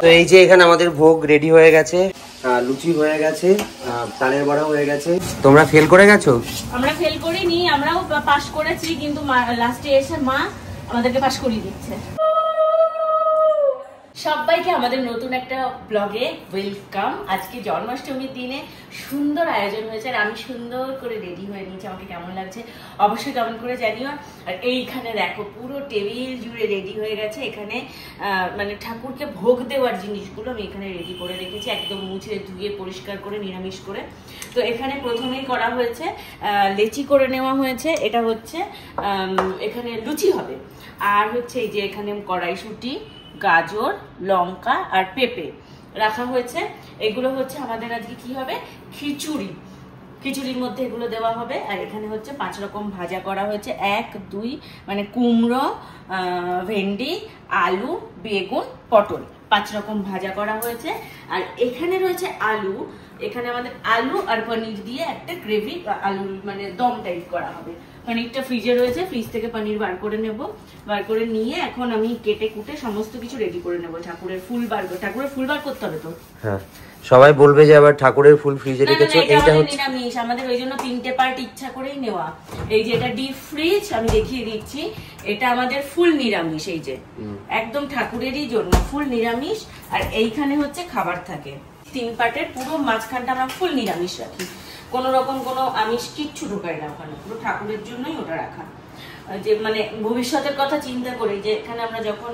তো এই যে এখানে আমাদের ভোগ রেডি হয়ে গেছে, লুচি হয়ে গেছে, তালের বড়া হয়ে গেছে। তোমরা ফেল করে গেছো? আমরা ফেল করিনি, আমরাও পাস করেছি, কিন্তু লাস্টে এসে মা আমাদেরকে পাস করিয়ে দিচ্ছে। সবাইকে আমাদের নতুন একটা ব্লগে ওয়েলকাম। আজকে জন্মাষ্টমীর দিনে সুন্দর আয়োজন হয়েছে আর আমি সুন্দর করে রেডি হয়ে নিয়েছি। আমাকে কেমন লাগছে অবশ্যই কমেন্ট করে জানিও। আর এইখানে দেখো পুরো টেবিল জুড়ে রেডি হয়ে গেছে। এখানে মানে ঠাকুরকে ভোগ দেওয়ার জিনিসগুলো আমি এখানে রেডি করে রেখেছি, একদম মুছে ধুয়ে পরিষ্কার করে নিরামিষ করে। তো এখানে প্রথমেই করা হয়েছে লেচি করে নেওয়া হয়েছে, এটা হচ্ছে এখানে লুচি হবে। আর হচ্ছে এই যে এখানে কড়াইশুঁটি, গাজর, লঙ্কা আর পেঁপে রাখা হয়েছে। এগুলো হচ্ছে আমাদের আজকে কি হবে, খিচুড়ি। খিচুড়ির মধ্যে এগুলো দেওয়া হবে। আর এখানে হচ্ছে 5 রকম ভাজা করা হয়েছে, 1 2 মানে কুমড়ো, ভেন্ডি, আলু, বেগুন, পটল, 5 রকম ভাজা করা হয়েছে। আর এখানে রয়েছে আলু, এখানে আমাদের আলু আর পনির দিয়ে একটা গ্রেভি, আলু মানে দম টাইপ করা হবে। পনিরটা ফ্রিজে রয়েছে, ফ্রিজ থেকে পনির বার করে নেব। বার করে নিয়ে এখন আমি কেটে কুটে সমস্ত কিছু রেডি করে নেব। ঠাকুরের ফুল বার করতে হবে তো। হ্যাঁ, সবাই বলবে যে আবার ঠাকুরের ফুল ফ্রিজে রেখেছো। এইটা হচ্ছে নিরামিষ, আমাদের ওই জন্য 3টে পার্ট ইচ্ছা করেই নেওয়া। এই যে এটা ডিপ ফ্রিজ, আমি দেখিয়ে দিচ্ছি, এটা আমাদের ফুল নিরামিষ। এই যে একদম ঠাকুরেরই জন্য ফুল নিরামিষ। আর এইখানে হচ্ছে খাবার থাকে 3 পার্টের, পুরো মাঝখানটা আমরা ফুল নিরামিষ রাখি। কোনো রকম কোনো আমিষ কিচ্ছু ঢোকায় না ওখানে, পুরো ঠাকুরের জন্যই ওটা রাখা। যে মানে ভবিষ্যতের কথা চিন্তা করে, যে এখানে আমরা যখন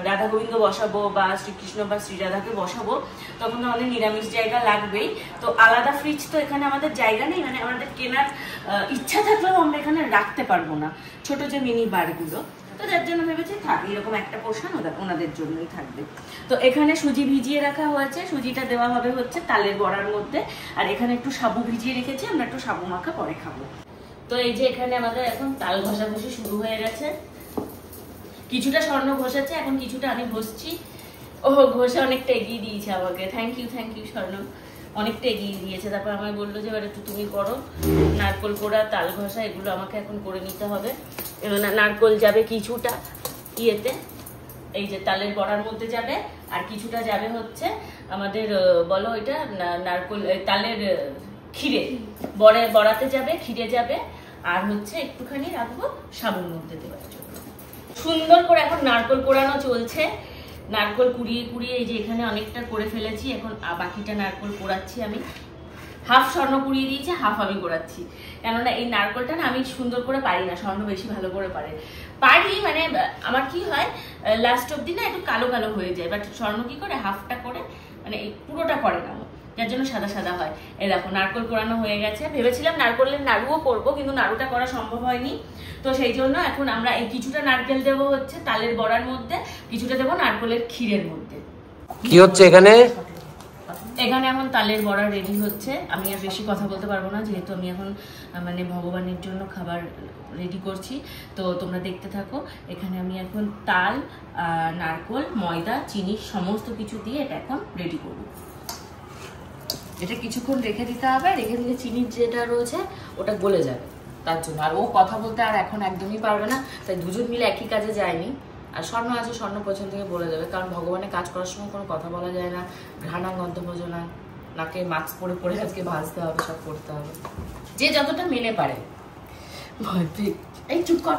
রাধা গোবিন্দ বসাবো বা শ্রীকৃষ্ণ বা শ্রীরাধাকে বসাবো, তখন তো আমাদের নিরামিষ জায়গা লাগবেই। তো আলাদা ফ্রিজ তো এখানে আমাদের জায়গা নেই, মানে আমাদের কেনার ইচ্ছা থাকলেও আমরা এখানে রাখতে পারবো না, ছোট যে মিনি বারগুলো। তো যার জন্য ভেবেছি থাক, এরকম একটা পোর্শন ওনাদের জন্যই থাকবে। তো এখানে সুজি ভিজিয়ে রাখা হয়েছে, সুজিটা দেওয়া হবে হচ্ছে তালের বড়ার মধ্যে। আর এখানে একটু সাবু ভিজিয়ে রেখেছি, আমরা একটু সাবু মাখা পরে খাবো। তো এই যে এখানে আমাদের এখন তাল ঘষাঘষি শুরু হয়ে গেছে। কিছুটা স্বর্ণ ঘষেছে, এখন কিছুটা আমি ঘষছি। ও ঘষে অনেকটা এগিয়ে দিয়েছে আমাকে, থ্যাংক ইউ স্বর্ণ, অনেকটা এগিয়ে দিয়েছে। তারপর আমায় বললো যে এবার একটু তুমি করো, নারকোল কোড়া, তাল ঘষা এগুলো আমাকে এখন করে নিতে হবে। নারকোল যাবে কিছুটা ইয়েতে, এই যে তালের বড়ার মধ্যে যাবে, আর কিছুটা যাবে হচ্ছে আমাদের বলো এটা নারকোল তালের ক্ষীরে, বড়াতে যাবে, ক্ষীরে যাবে, আর হচ্ছে একটুখানি রাখবো সাবুর মধ্যে দেওয়ার জন্য। সুন্দর করে এখন নারকোল কোড়ানো চলছে। নারকোল কুড়িয়ে এই যে এখানে অনেকটা করে ফেলেছি, এখন বাকিটা নারকোল কোড়াচ্ছি আমি। হাফ স্বর্ণ কুড়িয়ে দিয়েছি, হাফ আমি কোড়াচ্ছি, কেননা এই নারকোলটা না আমি সুন্দর করে পারি না, স্বর্ণ বেশি ভালো করে পারি, মানে আমার কি হয় লাস্ট অব্দি না একটু কালো কালো হয়ে যায়, বাট স্বর্ণ কি করে হাফটা করে মানে এই পুরোটা করে না, যার জন্য সাদা সাদা হয়। এই দেখো নারকোল কোড়ানো হয়ে গেছে। ভেবেছিলাম নারকোলের নাড়ুও করবো, কিন্তু নাড়ুটা করা সম্ভব হয়নি। তো সেই জন্য এখন আমরা এই কিছুটা নারকেল দেবো হচ্ছে তালের বড়ার মধ্যে, কিছুটা দেবো নারকোলের ক্ষীরের মধ্যে। কি হচ্ছে এখানে? এখানে এখন তালের বড়া রেডি হচ্ছে। আমি আর বেশি কথা বলতে পারবো না, যেহেতু আমি এখন মানে ভগবানের জন্য খাবার রেডি করছি। তো তোমরা দেখতে থাকো। এখানে আমি এখন তাল, নারকোল, ময়দা, চিনি সমস্ত কিছু দিয়ে এটা এখন রেডি করবো। এটা কিছুক্ষণ রেখে দিতে হবে, রেখে দিলে চিনির যেটা রয়েছে ওটা গলে যাবে, তার জন্য। আর ও কথা বলতে আর এখন একদমই পারবে না, তাই দুজন মিলে একই কাজে যায়নি। আর স্বর্ণ আছে, স্বর্ণ পছন্দ থেকে বলে যাবে, কারণ ভগবানের কাজ করার সময় কোনো কথা বলা যায় না, ঘ্রাণা গন্ধ ভোজনা, নাকে মাস্ক পরে পরে আজকে ভাজতে হবে, সব করতে হবে, যে যতটা মেনে পারে। ভয় পেয়ে এই চুপ কর।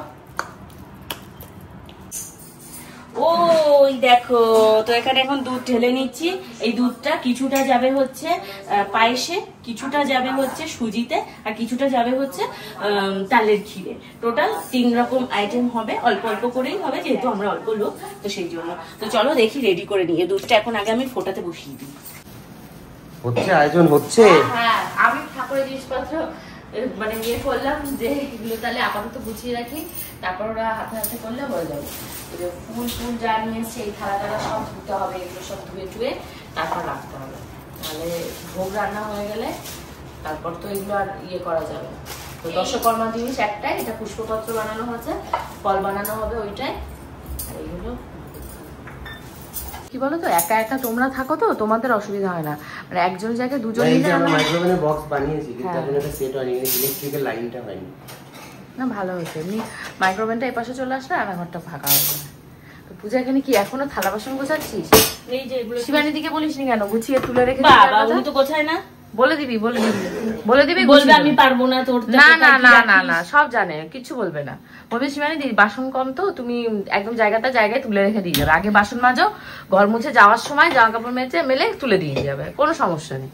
ওই দেখো, তো এখানে এখন দুধ ঢেলে নিচ্ছি। এই দুধটা কিছুটা যাবে হচ্ছে পায়েসে, কিছুটা যাবে হচ্ছে সুজিতে, আর কিছুটা যাবে হচ্ছে তালের ক্ষীরে। টোটাল 3 রকম আইটেম হবে, অল্প অল্প করেই হবে, যেহেতু আমরা অল্প লোক, তো সেই জন্য। তো চলো দেখি রেডি করে নিয়ে দুধটা এখন আগে আমি ফোটাতে বসিয়ে দিই। হচ্ছে আয়োজন হচ্ছে। হ্যাঁ, আমি ঠাকুরের জিনিসপত্র মানে ইয়ে করলাম যে এগুলো তাহলে আপাতত গুছিয়ে রাখি, তারপর ওরা হাতে হাতে করলে হয়ে যাবে। ফুল যা নিয়েছে এই থালা সব ধুতে হবে, এগুলো সব ধুয়ে তারপর রাখতে হবে, তাহলে ভোগ রান্না হয়ে গেলে তারপর তো এগুলো আর ইয়ে করা যাবে। তো দশকর্মা জিনিস একটাই, এটা পুষ্পপত্র বানানো হচ্ছে, ফল বানানো হবে ওইটাই। আর এইগুলো কি বলো তো, একা একা তোমরা থাকো তো তোমাদের অসুবিধা হয় না, মানে একজনের জায়গায় দুজন মিলে। আমরা মাইক্রোওয়েভে বক্স বানিয়েছি, কিন্তু এখন এটা সেট হয়নি, ইলেকট্রিক্যাল লাইনটা হয়নি। না ভালো হয়েছে, এমনি মাইক্রোওয়েভটা এই পাশে চলে আসলে রান্নাঘরটা ফাঁকা হয়ে যাবে। পূজা এখানে কি এখনো থালা বাসন গোছাচ্ছিস? এই যে এগুলো শিবানী দিকে বলিস নি কেন গুছিয়ে তুলে রেখে? বাবা উনি তো গোছায় না। বলে দিবি বলবে আমি পারবো না তোর। না না না না না, সব জানে, কিছু বলবে না। বলবে শিবানী দিদি বাসন কম তো, তুমি একদম জায়গায় তুলে রেখে দিয়ে যাবে। আগে বাসন মাজো, ঘর মুছে যাওয়ার সময় জামা কাপড় মেলে তুলে দিয়ে যাবে, কোনো সমস্যা নেই।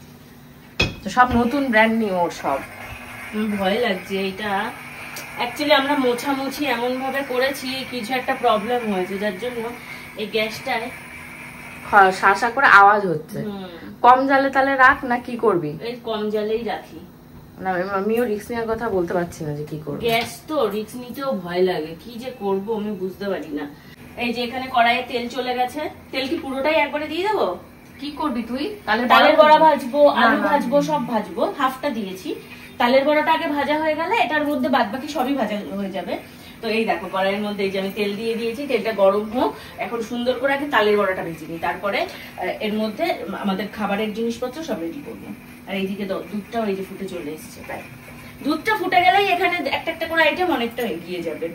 তো সব নতুন ব্র্যান্ড নিউ ওর সব। ভয় লাগছে এটা। অ্যাকচুয়ালি আমরা মোছামুছি এমন ভাবে করেছি, কিছু একটা প্রবলেম হয়েছে যার জন্য এই গ্যাসটায় শাসা করে আওয়াজ হচ্ছে। কম জালে তাহলে রাখ না কি করবি? এই কম জালেই রাখি না, আমিও রিস্ক নেওয়ার কথা বলতে পারছি না যে কি করব। গ্যাস তো রিস্ক নিতেও ভয় লাগে, কি যে করব আমি বুঝতে পারি না। এই যে এখানে কড়াইয়ে তেল চলে গেছে। তেল কি পুরোটাই একবারে দিয়ে দেবো? কি করবি তুই? তালের বড়া ভাজবো, আলু ভাজবো, সব ভাজবো। হাফটা দিয়েছি। তালের বড়াটা আগে ভাজা হয়ে গেলে এটার মধ্যে বাদবাকি সবই ভাজা হয়ে যাবে। তো এই দেখো কড়াইয়ের মধ্যে এই যে আমি তেল দিয়ে দিয়েছি, তেলটা গরম হোক। এখন সুন্দর করে আগে তালের বড়াটা ভেজে নিই, তারপরে এর মধ্যে আমাদের খাবারের জিনিসপত্র সব রেডি করবো। আর এইদিকে দুধটাও এই যে ফুটে চলে এসেছে প্রায়। দুধটা ফুটে গেলেই এখানে একটা একটা করে আইটেম অনেকটা এগিয়ে যাবে।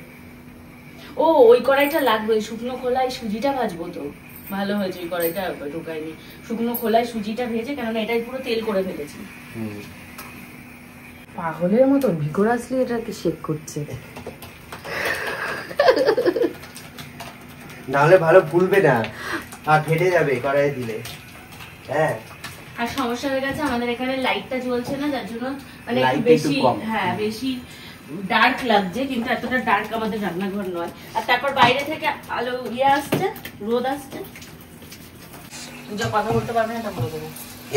ও ওই কড়াইটা লাগবে, শুকনো খোলায় সুজিটা ভাজবো। তো ভালো হয়েছে ওই কড়াইটা ঢোকায়নি। শুকনো খোলায় সুজিটা ভেজে, কেননা এটাই পুরো তেল করে ফেলেছি। পাগলের মতো ভিগোরাসলি এটাকে শেক করছে। নাহলে ভালো ফুলবে না আর ফেটে যাবে কড়াইয়ে দিলে। হ্যাঁ, আর সমস্যা হয়ে গেছে আমাদের এখানে লাইটটা জ্বলছে না, যার জন্য মানে একটু বেশি, হ্যাঁ বেশি ডার্ক লাগছে, কিন্তু এতটা ডার্ক আমাদের রান্নাঘর নয়। আর তারপর বাইরে থেকে আলো আসছে, রোদ আসছে। পূজা কথা বলতে পারবে না, এটা বলে দেবো।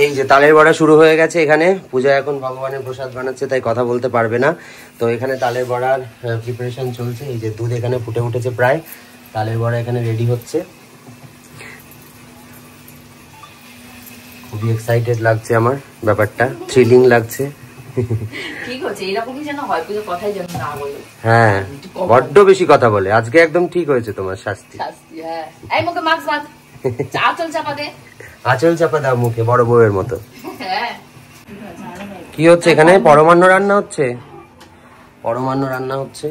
এই যে তালের বড়া শুরু হয়ে গেছে এখানে। পূজা এখন ভগবানের প্রসাদ বানাচ্ছে, তাই কথা বলতে পারবে না। তো এখানে তালের বড়ার প্রিপারেশন চলছে। এই যে দুধ এখানে ফুটে উঠেছে প্রায়, তালের বড়া এখানে রেডি হচ্ছে। খুবই এক্সাইটেড লাগছে আমার, ব্যাপারটা থ্রিলিং লাগছে। ঠিক হচ্ছে, এরকমই যেন হয়, পূজা কথাই যেন না বলে। হ্যাঁ, বড্ড বেশি কথা বলে। আজকে একদম ঠিক হয়েছে তোমার শাস্তি। হ্যাঁ, এই মুখে মাস্ক বাঁধ, আঁচল চাপা দে। আঁচল চাপা দাও মুখে, বড় বউয়ের মতো। কি হচ্ছে এখানে? পরমান্ন রান্না হচ্ছে। পরমান্ন রান্না হচ্ছে।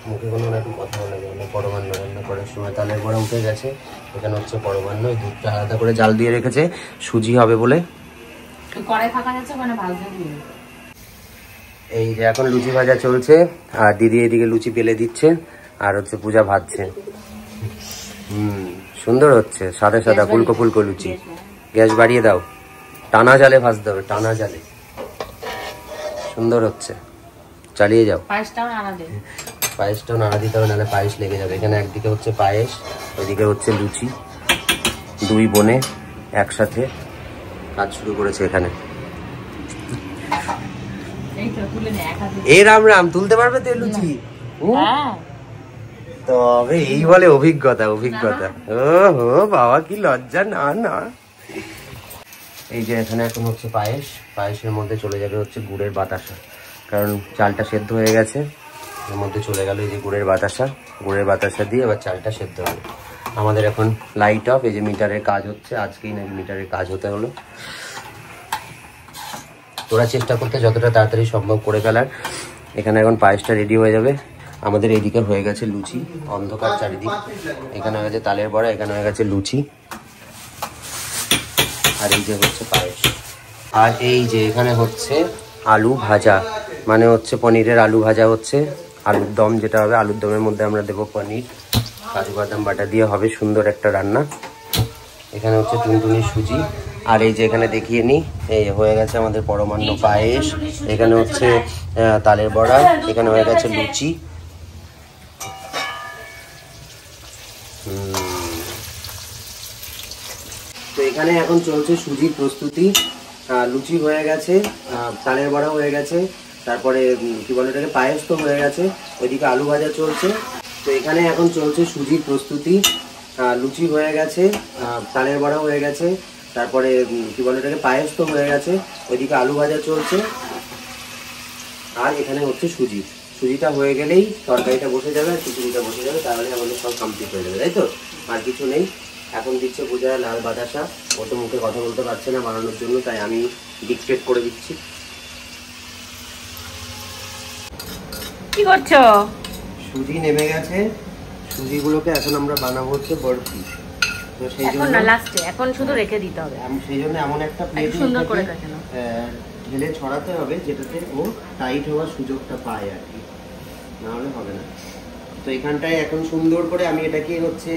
মুখে কোনো একটু কথা বলে গেলে পরমান্ন রান্না করার সময় তালের বড়া উঠে গেছে। এখানে হচ্ছে পরমান্ন। দুধটা আলাদা করে জাল দিয়ে রেখেছে সুজি হবে বলে। কড়াই ফাঁকা যাচ্ছে, ওখানে ভাজতে দিই। এই যে এখন লুচি ভাজা চলছে, আর দিদি এদিকে লুচি বেলে দিচ্ছে, আর হচ্ছে পূজা ভাজছে। সুন্দর হচ্ছে, সাদা সাদা ফুলকো ফুলকো লুচি। গ্যাস বাড়িয়ে দাও, টানা জালে ভাজতে হবে, টানা জালে। সুন্দর হচ্ছে, চালিয়ে যাও। পায়েসটাও নাড়া দে। পায়েসটাও নাড়া দিতে হবে, নাহলে পায়েস লেগে যাবে। এখানে একদিকে হচ্ছে পায়েস, ওইদিকে হচ্ছে লুচি। দুই বোনে একসাথে কাজ শুরু করেছে এখানে। এই রাম রাম, তুলতে পারবে তো লুচি? তবে এই বলে অভিজ্ঞতা, অভিজ্ঞতা। ও হো বাবা, কি লজ্জা। না না, এই যে এখানে এখন হচ্ছে পায়েস। পায়েসের মধ্যে চলে যাবে হচ্ছে গুড়ের বাতাসা, কারণ চালটা সেদ্ধ হয়ে গেছে। এর মধ্যে চলে গেল এই যে গুড়ের বাতাসা। গুড়ের বাতাসা দিয়ে এবার চালটা সেদ্ধ হবে। আমাদের এখন লাইট অফ। এই যে মিটারের কাজ হচ্ছে, আজকেই নাকি মিটারের কাজ হতে হলো। তোরা চেষ্টা করতে যতটা তাড়াতাড়ি সম্ভব করে ফেলার। এখানে এখন পায়েসটা রেডি হয়ে যাবে। আমাদের এইদিকে হয়ে গেছে লুচি, অন্ধকার চারিদিক। এখানে হয়ে গেছে তালের বড়া, এখানে হয়ে গেছে লুচি, আর এই যে হচ্ছে পায়েস। আর এই যে এখানে হচ্ছে আলু ভাজা, মানে হচ্ছে পনিরের আলু ভাজা হচ্ছে। আলুর দম যেটা হবে, আলুর দমের মধ্যে আমরা দেবো পনির, কাজু বাদাম বাটা দিয়ে হবে সুন্দর একটা রান্না। এখানে হচ্ছে টুনটুনি সুজি। আর এই যে এখানে দেখিয়ে নিই, এই হয়ে গেছে আমাদের পরমান্ন পায়েস। এখানে হচ্ছে তালের বড়া, এখানে হয়ে গেছে লুচি। তো এখানে এখন চলছে সুজির প্রস্তুতি। লুচি হয়ে গেছে, তালের বড়া হয়ে গেছে, তারপরে কি বলে এটাকে পায়েস তো হয়ে গেছে, ওইদিকে আলু ভাজা চলছে। তো এখানে এখন চলছে সুজির প্রস্তুতি। লুচি হয়ে গেছে, তালের বড়া হয়ে গেছে, তারপরে কি বলে এটাকে পায়েস তো হয়ে গেছে, ওইদিকে আলু ভাজা চলছে, আর এখানে হচ্ছে সুজি। সুজিটা হয়ে গেলেই তরকারিটা বসে যাবে, আর খিচুড়িটা বসে যাবে, তাহলে আমাদের সব কমপ্লিট হয়ে যাবে, তাই তো? আর কিছু নেই। এখন দিচ্ছে পূজা লাল বাতাসা। ও তো মুখে কথা বলতে পারছে না বানানোর জন্য, তাই আমি ডিকটেট করে দিচ্ছি। কি করছো? সুজি নেমে গেছে, সুজিগুলোকে এখন আমরা বানাবো হচ্ছে বরফি। তো সেই এখন জন্য না লাস্টে, এখন শুধু রেখে দিতে হবে। সেই জন্য এমন একটা প্লেট সুন্দর করে কাটানো ঢেলে ছড়াতে হবে যেটাতে ও টাইট হওয়ার সুযোগটা পায় আর কি, না হলে হবে না। তো এখানটায় এখন সুন্দর করে আমি এটাকে হচ্ছে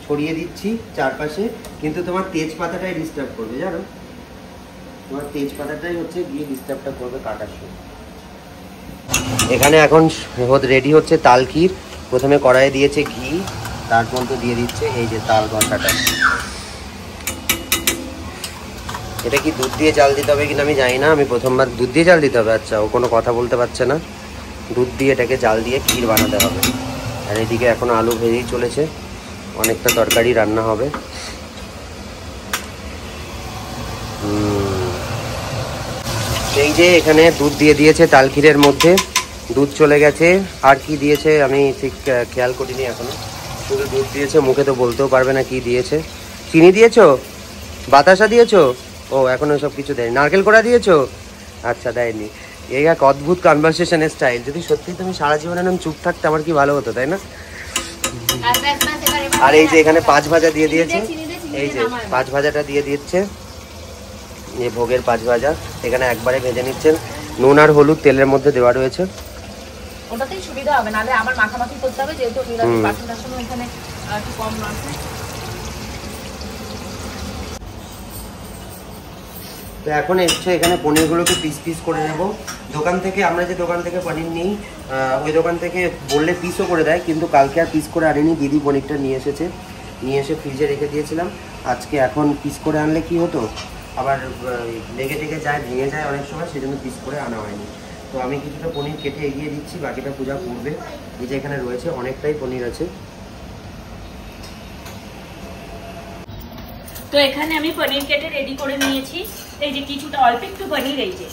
ছড়িয়ে দিচ্ছি চারপাশে, কিন্তু তোমার তেজপাতাটাই ডিস্টার্ব করবে জানো, তোমার তেজপাতাটাই হচ্ছে গিয়ে ডিস্টার্বটা করবে কাটার সময়। এখানে এখন রেডি হচ্ছে তাল ক্ষীর। প্রথমে কড়াইয়ে দিয়েছে ঘি, তারপর তো দিয়ে দিচ্ছে এই যে তাল ঘন্টাটা। এটা কি দুধ দিয়ে চাল দিতে হবে কিনা আমি জানি না, আমি প্রথমবার দুধ দিয়ে চাল দিতে হবে। আচ্ছা, ও কোনো কথা বলতে পারছে না। দুধ দিয়ে এটাকে জাল দিয়ে ক্ষীর বানাতে হবে। আর এদিকে এখন আলু ভেজেই চলেছে, অনেকটা তরকারি রান্না হবে। এই যে এখানে দুধ দিয়ে দিয়েছে তাল ক্ষীরের মধ্যে, দুধ চলে গেছে। আর কি দিয়েছে আমি ঠিক খেয়াল করিনি এখনো, শুধু দুধ দিয়েছে, মুখে তো বলতেও পারবে না কি দিয়েছে। চিনি দিয়েছো, বাতাসা দিয়েছো? ও এখনো সব কিছু দেয়নি। নারকেল কোড়া দিয়েছো? আচ্ছা দেয়নি। এই এক অদ্ভুত কনভারসেশনের স্টাইল। যদি সত্যি তুমি সারা জীবন এরকম চুপ থাকতে আমার কি ভালো হতো, তাই না? আর এই যে এখানে 5 ভাজা দিয়ে দিয়েছে, এই যে 5 ভাজাটা দিয়ে দিচ্ছে, এই ভোগের 5 ভাজা এখানে একবারে ভেজে নিচ্ছেন। নুন আর হলুদ তেলের মধ্যে দেওয়া রয়েছে। ওটাতেই সুবিধা হবে, নাহলে আবার মাখামাখি করতে হবে, যেহেতু বাসনটার সময় এখানে একটু কম আছে। তো এখন এসছে এখানে পনিরগুলোকে পিস পিস করে নেব। দোকান থেকে আমরা যে দোকান থেকে পনির নিই, ওই দোকান থেকে বললে পিসও করে দেয়, কিন্তু কালকে আর পিস করে আনিনি। দিদি পনিরটা নিয়ে এসেছে, নিয়ে এসে ফ্রিজে রেখে দিয়েছিলাম। আজকে এখন পিস করে আনলে কি হতো, আবার লেগে টেগে যায়, ভেঙে যায় অনেক সময়, সেই জন্য পিস করে আনা হয়নি। তো আমি কিছুটা পনির কেটে এগিয়ে দিচ্ছি, বাকিটা পূজা করবে। এই যে এখানে রয়েছে অনেকটাই পনির আছে। তো এখানে আমি পনির কেটে রেডি করে নিয়েছি। এই যে কিছুটা অল্প একটু পনির এই যে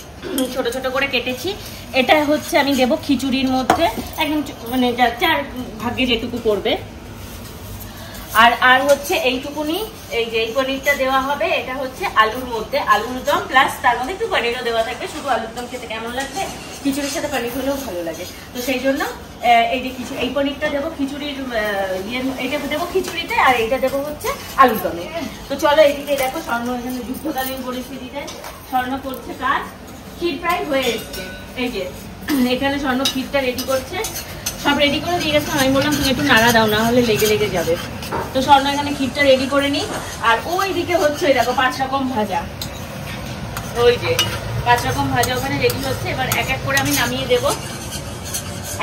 ছোট ছোট করে কেটেছি, এটা হচ্ছে আমি দেবো খিচুড়ির মধ্যে, একদম মানে 4 ভাগে যেটুকু করবে। আর হচ্ছে এইটুকুনি, এই যে এই পনিরটা দেওয়া হবে, এটা হচ্ছে আলুর মধ্যে, আলুর দম প্লাস তার মধ্যে একটু পনিরও দেওয়া থাকবে। শুধু আলুর দম খেতে কেমন লাগবে, খিচুড়ির সাথে পনির হলেও ভালো লাগে। তো সেই জন্য এই যে এই পনিরটা দেবো খিচুড়ির এইটা দেবো খিচুড়িতে, আর এইটা দেবো হচ্ছে আলুর দমে। তো চলো এদিকে দেখো, স্বর্ণ এখানে যুদ্ধকালীন পরিস্থিতিতে স্বর্ণ করছে কাজ। ক্ষীর প্রায় হয়ে এসছে, এই যে এখানে স্বর্ণ ক্ষীরটা রেডি করছে, সব রেডি করে দিয়ে গেছে। আমি বললাম তুমি একটু নাড়া দাও, না হলে লেগে লেগে যাবে। তো স্বর্ণ এখানে ক্ষীরটা রেডি করে নিই। আর ওই দিকে হচ্ছে দেখো 5 রকম ভাজা, ওই যে 5 রকম ভাজা ওখানে রেডি হচ্ছে। এবার এক এক করে আমি নামিয়ে দেব,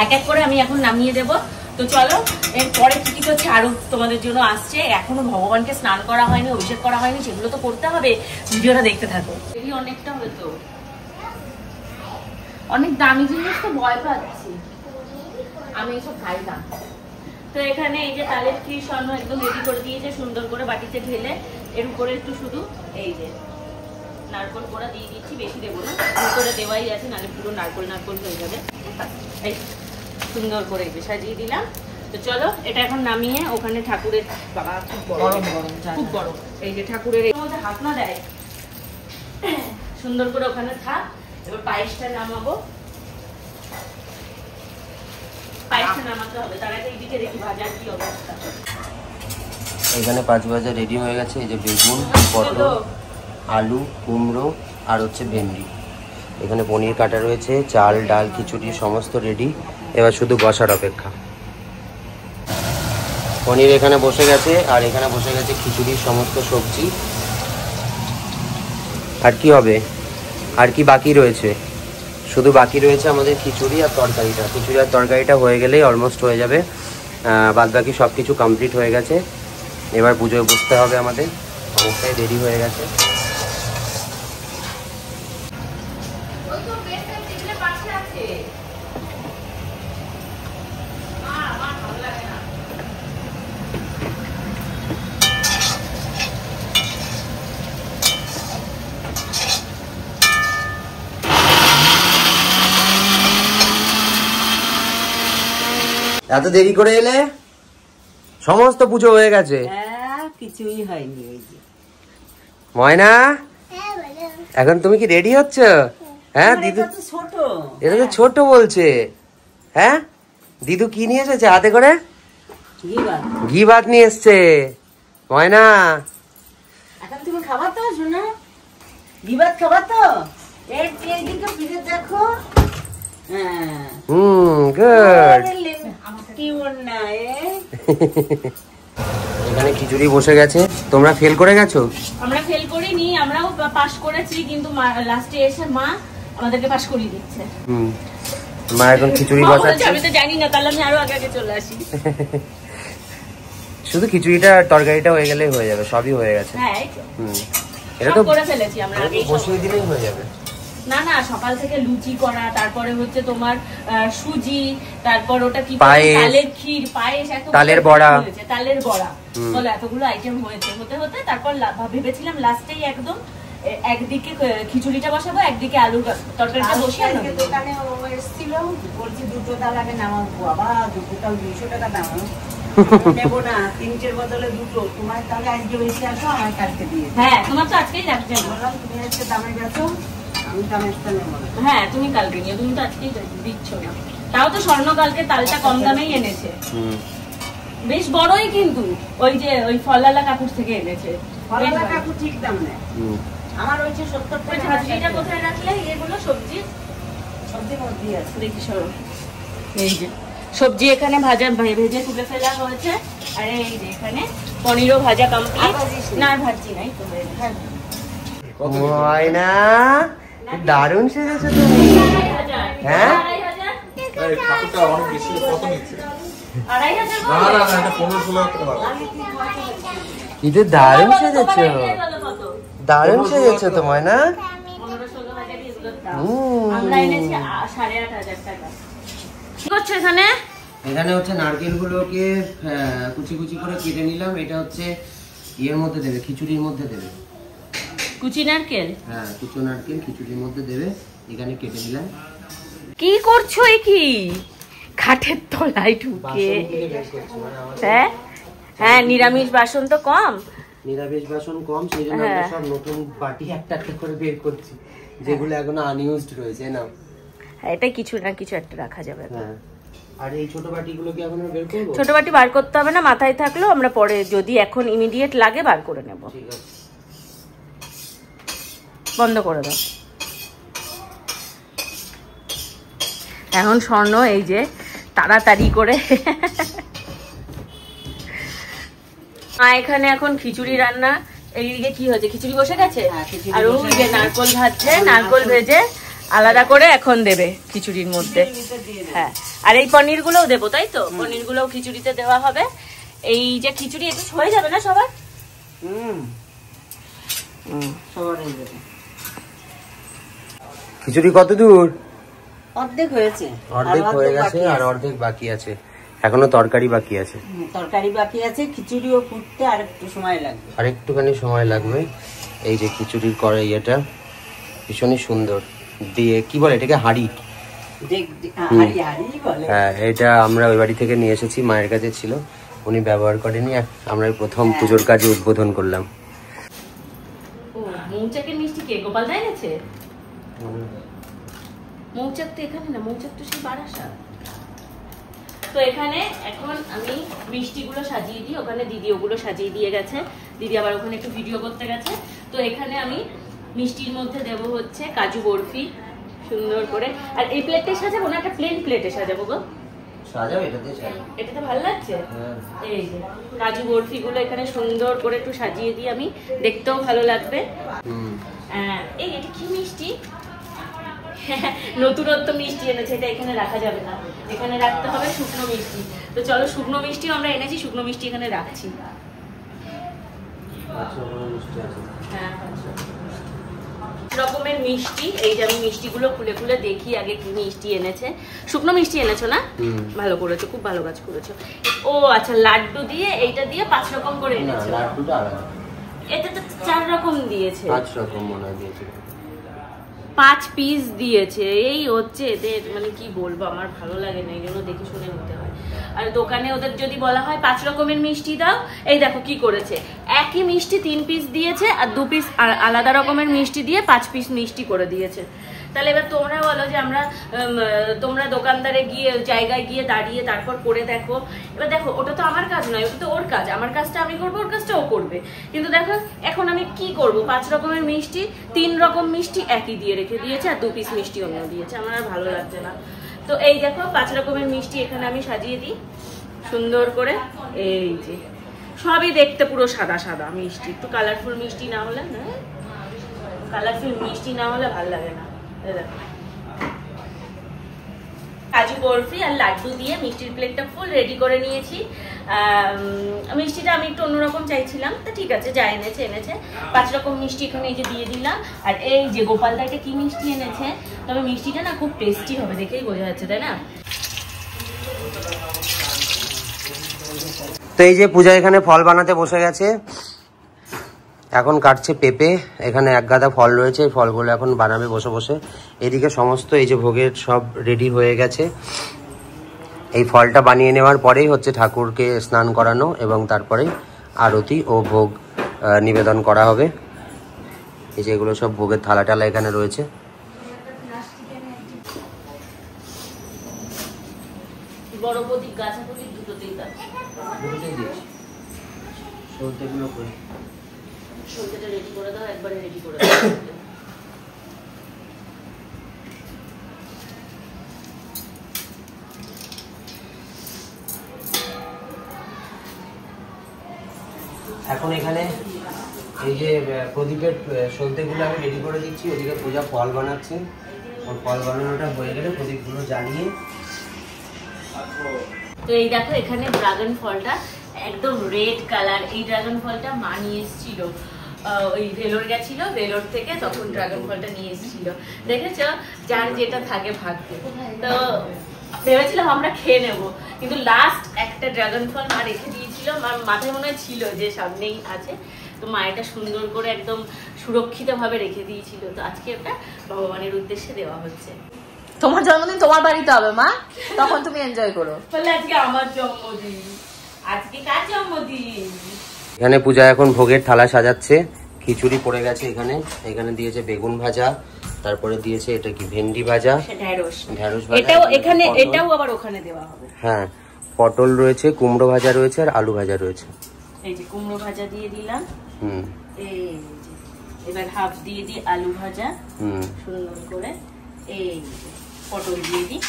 এক এক করে আমি এখন নামিয়ে দেব। তো চলো এরপরে কি কি হচ্ছে আরো তোমাদের জন্য আসছে। এখনো ভগবানকে স্নান করা হয়নি, অভিষেক করা হয়নি, সেগুলো তো করতে হবে। ভিডিওটা দেখতে থাকো। এই অনেকটা হয়তো অনেক দামি জিনিস, তো ভয় পাচ্ছি আমি, এসব খাই না। তো এখানে এই যে তালের ক্ষীর স্বর্ণ একদম রেডি করে দিয়েছে, সুন্দর করে বাটিতে ঢেলে এর উপরে একটু শুধু এই যে নারকোল কোড়া দিয়ে দিচ্ছি, বেশি দেবো না, করে দেওয়াই আছে, নাহলে পুরো নারকোল নারকোল হয়ে যাবে। এই সুন্দর করে এই যে সাজিয়ে দিলাম। তো চলো এটা এখন নামিয়ে ওখানে ঠাকুরের, বাবা খুব গরম খুব গরম, এই যে ঠাকুরের মধ্যে হাত না দেয়, সুন্দর করে ওখানে থাক। এবার পায়েসটা নামাবো, পায়েসটা নামাতে হবে, তার আগে এইদিকে দেখি ভাজার কি অবস্থা। এখানে 5 ভাজা রেডি হয়ে গেছে। এই যে বেগুন, পটল, আলু, কুমড়ো আর হচ্ছে ভেন্ডি। এখানে পনির কাটা রয়েছে, চাল ডাল খিচুড়ি সমস্ত রেডি। এবার শুধু বসার অপেক্ষা। পনির এখানে বসে গেছে, আর এখানে বসে গেছে খিচুড়ির সমস্ত সবজি। আর কি হবে, আর কি বাকি রয়েছে? শুধু বাকি রয়েছে আমাদের খিচুড়ি আর তরকারিটা। খিচুড়ি আর তরকারিটা হয়ে গেলেই অলমোস্ট হয়ে যাবে, বাদ বাকি সব কিছু কমপ্লিট হয়ে গেছে। এবার পুজোয় বসতে হবে আমাদের, অনেকটাই দেরি হয়ে গেছে। এত দেরি করে এলে? সমস্ত পুজো হয়ে গেছে, কিছুই হয়নি। ওই যে ময়না, এখন তুমি কি রেডি হচ্ছ? হ্যাঁ দিদু, ছোট, এটা তো ছোট বলছে। হ্যাঁ দিদু কি নিয়ে এসেছে হাতে করে? ঘি ভাত নিয়ে এসছে ময়না। এখন তুমি খাবার তো শোনা, ঘি ভাত খাবার তো এইদিকে ফিরে দেখো। গুড। কি না এখানে খিচুড়ি বসে গেছে। তোমরা ফেল করে গেছো? আমরা ফেল করিনি, আমরাও পাস করেছি, কিন্তু লাস্টে এসে মা আমাদেরকে পাস করিয়ে দিচ্ছে। মা এখন খিচুড়ি বসাচ্ছে। আমি তো জানি না, তাহলে আমি আরো আগে চলে আসি। শুধু খিচুড়িটা তরকারিটা হয়ে গেলেই হয়ে যাবে, সবই হয়ে গেছে। হ্যাঁ এটা তো করে ফেলেছি আমরা, আগেই বসিয়ে দিলেই হয়ে যাবে। না না, সকাল থেকে লুচি করা, তারপরে হচ্ছে তোমার সুজি, তারপর ওটা কি তালের ক্ষীর, পায়েস, তালের বড়া, তালের বড়া, বলে এতগুলো আইটেম হয়েছে। হতে হতে তারপর ভেবেছিলাম লাস্টেই একদম একদিকে খিচুড়িটা বসাবো, একদিকে আলু তরকারিটা বসিয়ে আনবো। দোকানে এসেছিল, বলছি দুটো ডাল আগে নামাবো, বাবা দুটোটাও 200 টাকা দাম, নেবো না, 3টের বদলে দুটো। তোমার তাহলে আজকে বেশি আসো, আমার কালকে দিয়ে। হ্যাঁ, তোমার তো আজকেই যাচ্ছে। বললাম তুমি আজকে দামে গেছো, আমি দামেরটা নেবো না। হ্যাঁ, তুমি কালকে নিও, তুমি তো আজকেই দিচ্ছ না। তাও তো স্বর্ণ কালকে তালটা কম দামেই এনেছে, বেশ বড়ই, কিন্তু ওই যে ওই ফলালা কাকুর থেকে এনেছে। ফলালা কাকু ঠিক দাম নেয়, আমার ওই যে 70 ওই টাকা। ঝাঁঝরিটা কোথায় রাখলে? এগুলো সবজি সবজির মধ্যে আছে, দেখি সরো। এই যে সবজি এখানে ভাজা ভেজে তুলে ফেলা হয়েছে, আর এই যে এখানে পনিরও ভাজা কমপ্লিট। না ভাজি নাই তো। ময়না দারুণ সেজেছো তুমি। হ্যাঁ, 2500 কিন্তু দারুণ সেজেছো, দারুণ সেজেছো তো ময়না। 15-16,000 এগুলোর দাম। আমরা এনেছি 8,500 টাকা। কি করছো এখানে? এখানে হচ্ছে নারকেলগুলোকে কুচি কুচি করে কেটে নিলাম। এটা হচ্ছে ইয়ের মধ্যে দেবে, খিচুড়ির মধ্যে দেবে। কুচি নারকেল? হ্যাঁ, কুচো নারকেল খিচুড়ির মধ্যে দেবে, এখানে কেটে নিলাম। কি করছো? এ কি খাটের তলায় ঢুকে? হ্যাঁ হ্যাঁ, নিরামিষ বাসন তো কম, নিরামিষ বাসন কম, সেই জন্য আমরা সব নতুন বাটি একটা একটা করে বের করছি, যেগুলো এখনো আনইউজড রয়েছে। না এটা কিছু না কিছু একটা রাখা যাবে। হ্যাঁ, আর এই ছোট বাটিগুলো কি এখন বের করব? ছোট বাটি বার করতে হবে না, মাথায় থাকলেও আমরা পরে যদি এখন ইমিডিয়েট লাগে বার করে নেব। ঠিক আছে, বন্ধ করে দাও। এখন স্বর্ণ এই যে তাড়াতাড়ি করে মা এখানে এখন খিচুড়ি রান্না। এইদিকে কি হয়েছে? খিচুড়ি বসে গেছে, আর ওই যে নারকোল ভাজছে, নারকোল ভেজে আলাদা করে এখন দেবে খিচুড়ির মধ্যে। হ্যাঁ, আর এই পনির গুলোও দেবো, তাই তো? পনির গুলোও খিচুড়িতে দেওয়া হবে। এই যে খিচুড়ি একটু হয়ে যাবে না সবার? সবার হয়ে যাবে। খিচুড়ি কত দূর? অর্ধেক হয়েছে, অর্ধেক হয়ে গেছে, আর অর্ধেক বাকি আছে, এখনো তরকারি বাকি আছে। তরকারি বাকি আছে, খিচুড়িও ফুটতে আর একটু সময় লাগবে, আর একটুখানি সময় লাগবে। এই যে খিচুড়ির কড়াই, এটা ভীষণই সুন্দর দিয়ে, কি বলে এটাকে, হাঁড়ি। হ্যাঁ, এটা আমরা ওই বাড়ি থেকে নিয়ে এসেছি, মায়ের কাছে ছিল, উনি ব্যবহার করেনি, আমরা প্রথম পুজোর কাজে উদ্বোধন করলাম। ও, মৌচাকের মিষ্টি কে গোপাল দা এনেছে? মৌচাক তো এখানে না, মৌচাক তো সেই বারাসা। তো এখানে এখন আমি মিষ্টিগুলো সাজিয়ে দিই, ওখানে দিদি ওগুলো সাজিয়ে দিয়ে গেছে, দিদি আবার ওখানে একটু ভিডিও করতে গেছে। তো এখানে আমি মিষ্টির মধ্যে দেব হচ্ছে কাজু বরফি সুন্দর করে। আর এই প্লেটটাই সাজাবো না একটা প্লেন প্লেটে সাজাবো গো? সাজাও, এটাতে সাজাও। এটাতে ভালো লাগছে। এই যে কাজু বরফি গুলো এখানে সুন্দর করে একটু সাজিয়ে দিই আমি, দেখতেও ভালো লাগবে। এই এটা কি মিষ্টি? নতুনত্ব মিষ্টি এনেছে, এটা এখানে রাখা যাবে না, এখানে রাখতে হবে শুকনো মিষ্টি। তো চলো, শুকনো মিষ্টিও আমরা এনেছি, শুকনো মিষ্টি এখানে রাখছি। রকমের মিষ্টি, এই যে আমি মিষ্টিগুলো খুলে খুলে দেখি আগে কি মিষ্টি এনেছে। শুকনো মিষ্টি এনেছো না? ভালো করেছো, খুব ভালো কাজ করেছো। ও আচ্ছা, লাড্ডু দিয়ে এইটা দিয়ে 5 রকম করে এনেছো। লাড্ডুটা আলাদা, এটা তো 4 রকম দিয়েছে, 5 রকম মনে হয় দিয়েছে, 5 পিস দিয়েছে। এই হচ্ছে এদের, মানে কি বলবো, আমার ভালো লাগে না, এই জন্য দেখে শুনে নিতে হয়। আর দোকানে ওদের যদি বলা হয় 5 রকমের মিষ্টি দাও, এই দেখো কি করেছে, একই মিষ্টি 3 পিস দিয়েছে, আর 2 পিস আলাদা রকমের মিষ্টি দিয়ে 5 পিস মিষ্টি করে দিয়েছে। তাহলে এবার তোমরা বলো যে আমরা তোমরা দোকানদারে গিয়ে জায়গায় গিয়ে দাঁড়িয়ে তারপর করে দেখো। এবার দেখো ওটা তো আমার কাজ নয়, ওটা তো ওর কাজ। আমার কাজটা আমি করবো, ওর কাজটা ও করবে। কিন্তু দেখো এখন আমি কি করব, 5 রকমের মিষ্টি, 3 রকম মিষ্টি একই দিয়ে রেখে দিয়েছে আর 2 পিস মিষ্টি অন্য দিয়েছে, আমার আর ভালো লাগছে না। তো এই দেখো 5 রকমের মিষ্টি এখানে আমি সাজিয়ে দিই সুন্দর করে। এই যে সবই দেখতে পুরো সাদা সাদা মিষ্টি, একটু কালারফুল মিষ্টি না হলে না, কালারফুল মিষ্টি না হলে ভালো লাগে না। দেখো কাজু বরফি আর লাড্ডু দিয়ে মিষ্টির প্লেটটা ফুল রেডি করে নিয়েছি। মিষ্টিটা আমি একটু অন্যরকম চাইছিলাম, তো ঠিক আছে যা এনেছে এনেছে। 5 রকম মিষ্টি এখানে এই যে দিয়ে দিলাম। আর এই যে গোপালদা এটা কি মিষ্টি এনেছে, তবে মিষ্টিটা না খুব টেস্টি হবে, দেখেই বোঝা যাচ্ছে তাই না। তো এই যে পূজা এখানে ফল বানাতে বসে গেছে, এখন কাটছে পেঁপে। এখানে 1 গাদা ফল রয়েছে, এই ফলগুলো এখন বানাবে বসে বসে। এদিকে সমস্ত এই যে ভোগের সব রেডি হয়ে গেছে। এই ফলটা বানিয়ে নেওয়ার পরেই হচ্ছে ঠাকুরকে স্নান করানো এবং তারপরেই আরতি ও ভোগ নিবেদন করা হবে। এই যে এগুলো সব ভোগের থালা টালা এখানে রয়েছে। বড় প্রদীপ গাছা প্রদীপ দুটোতেই দাও, সলতেটা রেডি করে দাও, একবারে রেডি করে দাও। এখন এখানে এই যে প্রদীপের সলতেগুলো আমি রেডি করে দিচ্ছি, ওদিকে পূজা ফল বানাচ্ছে। ওর ফল বানানোটা হয়ে গেলে প্রদীপগুলো জ্বালিয়ে। তো এই দেখো এখানে ড্রাগন ফলটা একদম রেড কালার। এই ড্রাগন ফলটা মা নিয়ে এসেছিল, ওই ভেলোর গেছিল, ভেলোর থেকে তখন ড্রাগন ফলটা নিয়ে এসেছিল। দেখেছো যার যেটা থাকে ভাগ্যে। তো ভেবেছিলাম আমরা খেয়ে নেব, কিন্তু লাস্ট একটা ড্রাগন ফল মা রেখে দিয়েছিল। মার মাথায় মনে হয় ছিল যে সামনেই আছে, তো মা এটা সুন্দর করে একদম সুরক্ষিত ভাবে রেখে দিয়েছিল। তো আজকে ওটা ভগবানের উদ্দেশ্যে দেওয়া হচ্ছে। তোমার জন্মদিন তোমার বাড়িতে হবে মা, তখন তুমি এনজয় করো। বলে আজকে আমার জন্মদিন, আজকে কার জন্মদিন। এখানে পূজা এখন ভোগের থালা সাজাচ্ছে। খিচুড়ি পড়ে গেছে এখানে, এখানে দিয়েছে বেগুন ভাজা, তারপরে দিয়েছে এটা কি ভেন্ডি ভাজা, ঢেঁড়স ভাজা, এটাও এখানে, এটাও আবার ওখানে দেওয়া হবে। হ্যাঁ পটল রয়েছে, কুমড়ো ভাজা রয়েছে আর আলু ভাজা রয়েছে। এই যে কুমড়ো ভাজা দিয়ে দিলাম, এই যে এবার হাফ দিয়ে দিই আলু ভাজা সুন্দর করে, এই পটল দিয়ে দিই।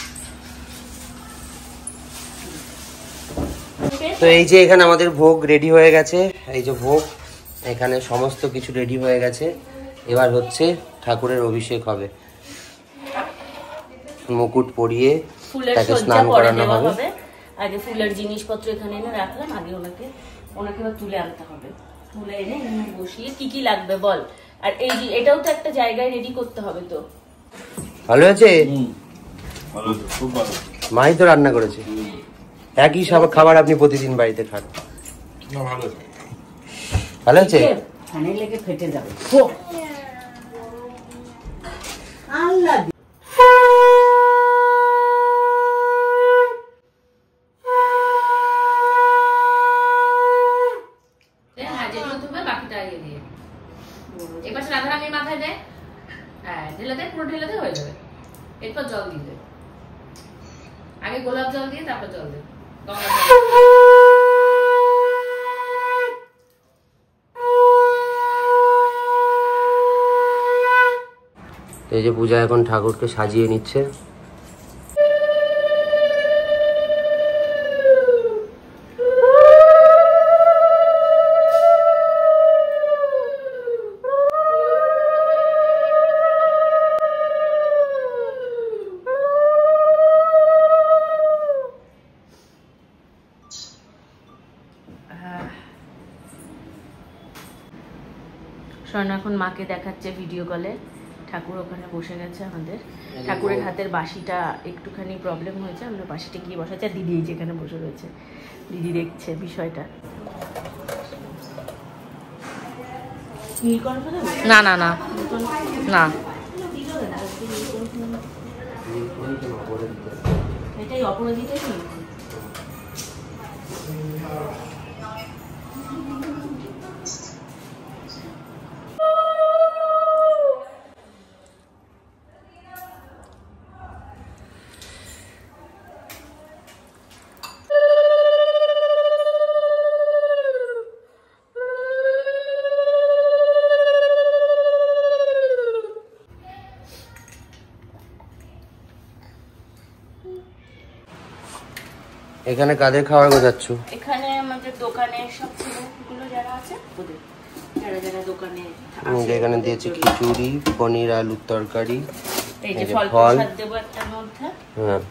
তো এই যে এখানে আমাদের ভোগ রেডি হয়ে গেছে। এই যে ভোগ এখানে সমস্ত কিছু রেডি হয়ে গেছে। এবার হচ্ছে ঠাকুরের অভিষেক হবে, মুকুট পরিয়ে তাকে স্নান করানো হবে। আগে ফুলের জিনিসপত্র এখানে এনে রাখলাম, আগে ওনাকে এবার তুলে আনতে হবে। তুলে এনে বসিয়ে কি কি লাগবে বল। আর এই যে এটাও তো একটা জায়গায় রেডি করতে হবে। তো ভালো আছে, মাই তো রান্না করেছে। একই সব খাবার আপনি প্রতিদিন বাড়িতে খান। ভালো আছে, খানে লেগে ফেটে যাবে। আল্লাহ এবার রাধারানীর মাথায় দেয়, হ্যাঁ ঢেলে দেয়, পুরো ঢেলে দেয়, হয়ে যাবে। এরপর জল দিতে, আগে গোলাপ জল দিয়ে তারপর জল দেয়, গঙ্গা জল। এই যে পূজা এখন ঠাকুরকে সাজিয়ে নিচ্ছে। স্বর্ণ এখন মাকে দেখাচ্ছে ভিডিও কলে। ঠাকুর ওখানে বসে গেছে আমাদের। ঠাকুরের হাতের বাঁশিটা একটুখানি প্রবলেম হয়েছে, আমরা বাঁশিটা গিয়ে বসাচ্ছি। আর দিদি যেখানে বসে রয়েছে, দিদি দেখছে বিষয়টা। না না না না, এটাই অপরাজিতাই ছিল। এখানে কাদের খাবার গোছাচ্ছ? এখানে আমাদের দোকানে সব ছেলেগুলো যারা আছে ওদের, যারা যারা দোকানে এখানে দিয়েছে খিচুড়ি, পনির আলুর তরকারি, এই যে ফল প্রসাদ দেবো একটার মধ্যে। হ্যাঁ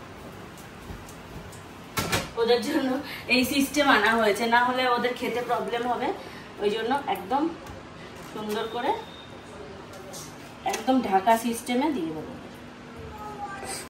ওদের জন্য এই সিস্টেম আনা হয়েছে, না হলে ওদের খেতে প্রবলেম হবে, ওই জন্য একদম সুন্দর করে একদম ঢাকা সিস্টেমে দিয়ে দেবো।